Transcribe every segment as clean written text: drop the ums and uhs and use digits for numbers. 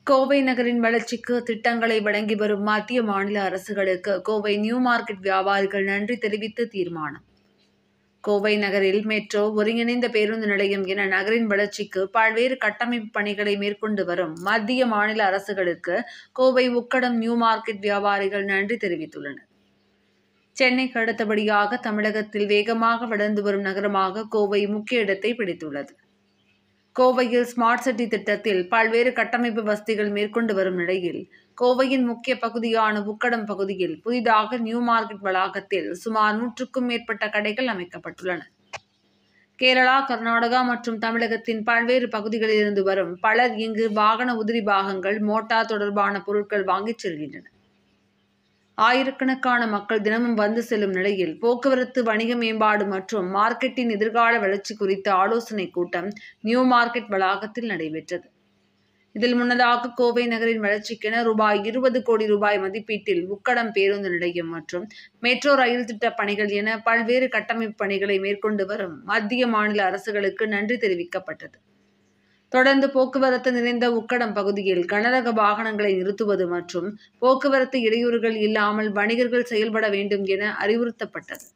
கோவை நகரின் வளர்ச்சிக்கு திட்டங்களை வழங்கி வரும் மத்திய மாநில அரசுகளுக்கு கோவை நியூ மார்க்கெட் வியாபாரிகள் நன்றி தெரிவித்து தீர்மானம். கோவை நகரில் மெட்ரோ, ஒருங்கிணைந்த பேருந்து நிலையம் என நகரின் வளர்ச்சிக்கு பல்வேறு கட்டமைப்பு பணிகளை மேற்கொண்டு வரும் மத்திய மாநில அரசுகளுக்கு கோவை உக்கடம் நியூ மார்க்கெட் வியாபாரிகள் நன்றி தெரிவித்துள்ளனர். சென்னைக்கு அடுத்தபடியாக தமிழகத்தில் வேகமாக வளர்ந்து வரும் நகரமாக கோவை முக்கிய இடத்தை பிடித்துள்ளது. கோவையில் ஸ்மார்ட் சிட்டி திட்டத்தில் பல்வேறு கட்டமைப்பு வசதிகள் மேற்கொண்டு வரும் நிலையில் கோவையின் முக்கிய பகுதியான உக்கடம் பகுதியில் புதிதாக நியூ மார்க்கெட் வளாகத்தில் சுமார் 100க்கும் மேற்பட்ட கடைகள் அமைக்கப்பட்டுள்ளன. கேரளா, கர்நாடகா மற்றும் தமிழகத்தின் பல்வேறு பகுதிகளில் இருந்து வரும் பலர் இங்கு வாகன உதிரி பாகங்கள், மோட்டார் தொடர்பான பொருட்கள் வாங்கிச் செல்கின்றனர். ஆயிரக்கணக்கான மக்கள் தினமும் வந்து செல்லும் நிலையில் போக்குவரத்து, வணிக மேம்பாடு மற்றும் மார்க்கெட்டின் எதிர்கால வளர்ச்சி குறித்த ஆலோசனைக் கூட்டம் நியூ மார்க்கெட் வளாகத்தில் நடைபெற்றது. இதில் முன்னதாக கோவை நகரின் வளர்ச்சிக்கென ரூபாய் 20 கோடி மதிப்பீட்டில் உக்கடம் பேருந்து நிலையம் மற்றும் மெட்ரோ ரயில் திட்ட பணிகள் என பல்வேறு கட்டமைப்பு பணிகளை மேற்கொண்டு வரும் மத்திய மாநில அரசுகளுக்கு நன்றி தெரிவிக்கப்பட்டது. தொடர்ந்து போக்குவரத்து நிறைந்த உக்கடம் பகுதியில் கனரக வாகனங்களை நிறுத்துவது மற்றும் போக்குவரத்து இடையூறுகள் இல்லாமல் வணிகர்கள் செயல்பட வேண்டும் என அறிவுறுத்தப்பட்டது.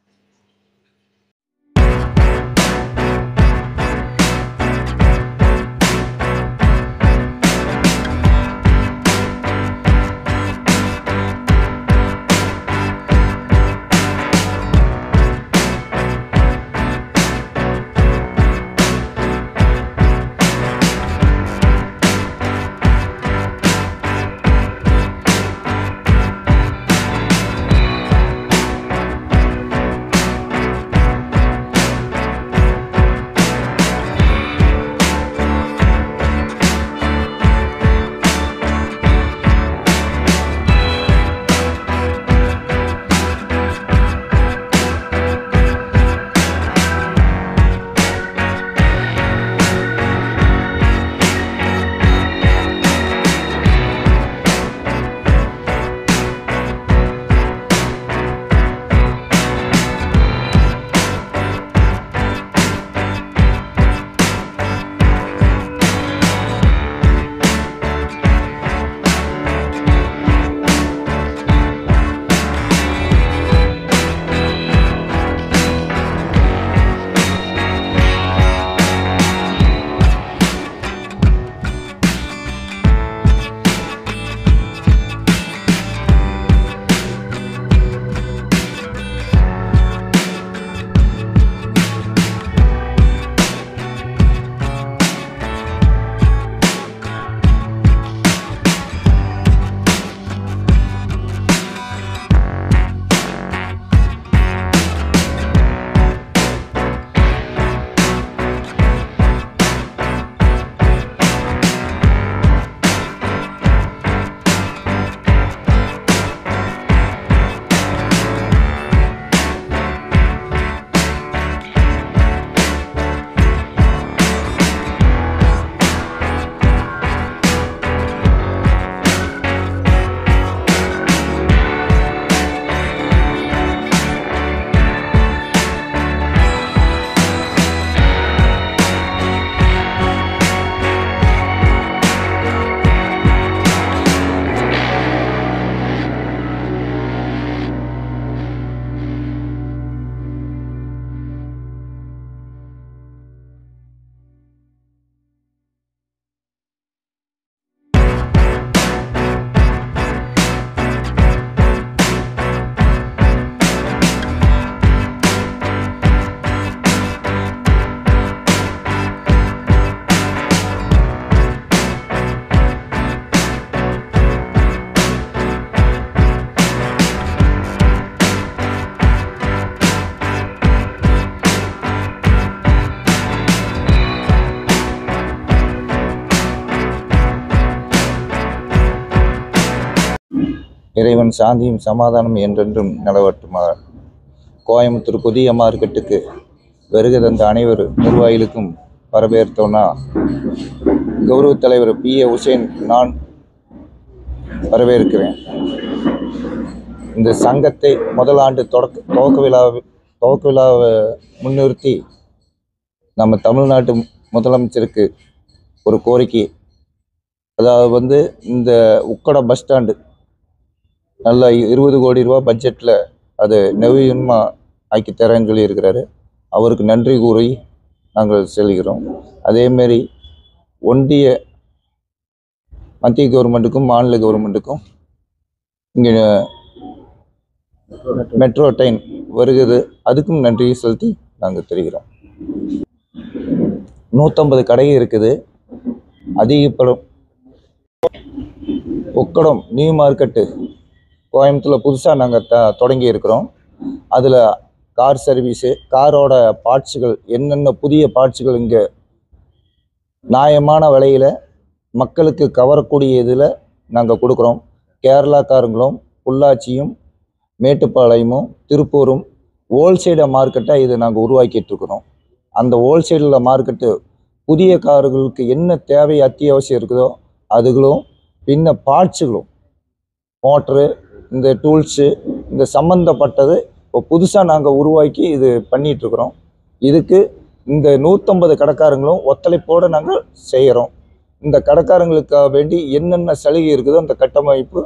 இறைவன் சாந்தியும் சமாதானம் என்றென்றும் நிலவட்டுமாக. கோயம்புத்தூர் புதிய மார்க்கெட்டுக்கு வருகை தந்த அனைவர் நிர்வாகிகளுக்கும் வரவேற்றோன்னா கௌரவ தலைவர் P.A. உசேன் நான் வரவேற்கிறேன். இந்த சங்கத்தை முதல் ஆண்டு துவக்க விழாவை முன்னிறுத்தி நம்ம தமிழ்நாட்டு முதலமைச்சருக்கு ஒரு கோரிக்கை அதாவது இந்த உக்கடம் பஸ் ஸ்டாண்டு நல்லா 20 கோடி ரூபா பட்ஜெட்டில் அது நவீனமாக ஆக்கி தரேன்னு சொல்லியிருக்கிறாரு. அவருக்கு நன்றி கூறி நாங்கள் செல்கிறோம். அதேமாரி ஒன்றிய மத்திய கவர்மெண்ட்டுக்கும் மாநில கவர்மெண்ட்டுக்கும் இங்கே மெட்ரோ ட்ரெயின் வருகிறது, அதுக்கும் நன்றி செலுத்தி நாங்கள் தெரிகிறோம். 150 கடை இருக்குது. அதிகப்படும் உக்கடம் நியூ மார்க்கெட்டு கோயம்புத்தூரில் புதுசாக நாங்கள் தொடங்கி இருக்கிறோம். அதில் கார் சர்வீஸு, காரோட பார்ட்ஸுகள், என்னென்ன புதிய பார்ட்ஸுகள் இங்கே நியாயமான விலையில் மக்களுக்கு கவரக்கூடிய இதில் நாங்கள் கொடுக்குறோம். கேரளாக்காரங்களும் பொள்ளாச்சியும் மேட்டுப்பாளையமும் திருப்பூரும் ஹோல்சேல் மார்க்கெட்டாக இது நாங்கள் உருவாக்கிட்டு இருக்கிறோம். அந்த ஹோல்சேலில் மார்க்கெட்டு புதிய கார்களுக்கு என்ன தேவை அத்தியாவசியம் இருக்குதோ அதுகளும், பின்ன பார்ட்ஸுகளும், மோட்ரு, இந்த டூல்ஸு, இந்த சம்மந்தப்பட்டது இப்போ புதுசாக நாங்கள் உருவாக்கி இது பண்ணிகிட்ருக்குறோம். இதுக்கு இந்த 150 கடைக்காரங்களும் ஒத்துழைப்போடு நாங்கள் செய்கிறோம். இந்த கடைக்காரங்களுக்காக வேண்டி என்னென்ன சலுகை இருக்குதோ அந்த கட்டமைப்பு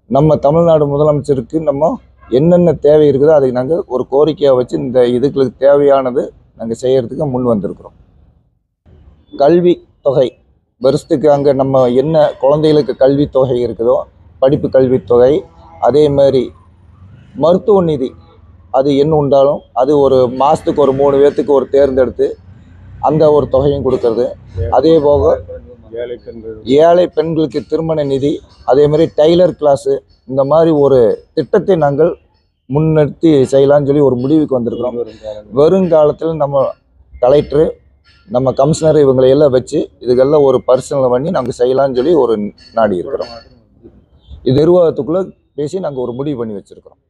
நம்ம தமிழ்நாடு முதலமைச்சருக்கு நம்ம என்னென்ன தேவை இருக்குதோ அதை நாங்கள் ஒரு கோரிக்கையாக வச்சு இந்த இதுகளுக்கு தேவையானது நாங்கள் செய்கிறதுக்கு முன் வந்திருக்கிறோம். கல்வி தொகை வருஷத்துக்கு அங்கே நம்ம என்ன குழந்தைகளுக்கு கல்வி தொகை இருக்குதோ படிப்பு கல்வித்தொகை, அதே மாதிரி மருத்துவ நிதி அது என்ன உண்டாலும் அது ஒரு மாதத்துக்கு ஒரு 3 பேர்த்துக்கு ஒரு தேர்ந்தெடுத்து அந்த ஒரு தொகையும் கொடுக்கறது. அதே போக ஏழை பெண்களுக்கு திருமண நிதி, அதே மாதிரி டைலர் கிளாஸு, இந்த மாதிரி ஒரு திட்டத்தை நாங்கள் முன்னிறுத்தி செய்யலான்னு சொல்லி ஒரு முடிவுக்கு வந்திருக்கிறோம். வருங்காலத்தில் நம்ம கலெக்டரு, நம்ம கமிஷனர் இவங்களை எல்லாம் வச்சு இதுக்கெல்லாம் ஒரு பரிசீலனை பண்ணி நாங்கள் செய்யலான்னு சொல்லி ஒரு நாடி இருக்கிறோம். இது நிர்வாகத்துக்குள்ளே பேசி நாங்கள் ஒரு முடிவு பண்ணி வச்சுருக்கிறோம்.